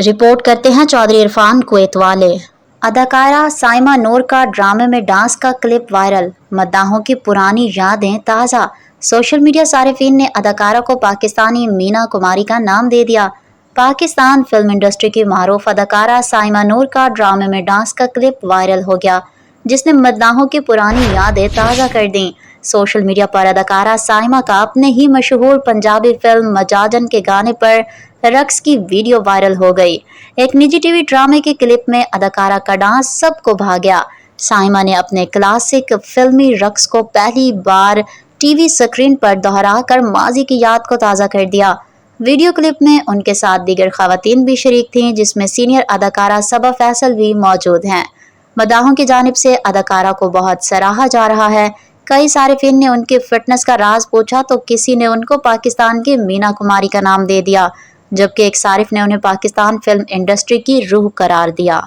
Report करते हैं Chaudhary Irfan Kuwait वाले। अदाकारा साइमा नूर का ड्रामे में डांस का क्लिप वायरल, मद्दाहों की पुरानी यादें ताज़ा। सोशल मीडिया सारिफीन ने अदाकारा को पाकिस्तानी मीना कुमारी का नाम दे दिया। पाकिस्तान फिल्म इंडस्ट्री की मारूफ अदाकारा साइमा नूर का ड्रामे में डांस का क्लिप वायरल हो गया, जिसने मद्दाहों की पुरानी यादें ताज़ा कर दी। सोशल मीडिया पर अदाकारा साइमा का अपने ही मशहूर पंजाबी फिल्म मजाजन के गाने पर रक्स की वीडियो वायरल हो गई। एक निजी टीवी ड्रामे के क्लिप में अदाकारा का डांस सबको भा गया। साइमा ने अपने क्लासिक फिल्मी रक्स को पहली बार टीवी स्क्रीन पर दोहराकर माजी की याद को ताज़ा कर दिया। वीडियो क्लिप में उनके साथ दीगर खवातीन भी शरीक थीं, जिसमें सीनियर अदाकारा सबा फैसल भी मौजूद हैं। मदाहों की जानिब से अदाकारा को बहुत सराहा जा रहा है। कई सारिफिन ने उनकी फिटनेस का राज पूछा तो किसी ने उनको पाकिस्तान की मीना कुमारी का नाम दे दिया, जबकि एक सारिफ ने उन्हें पाकिस्तान फिल्म इंडस्ट्री की रूह करार दिया।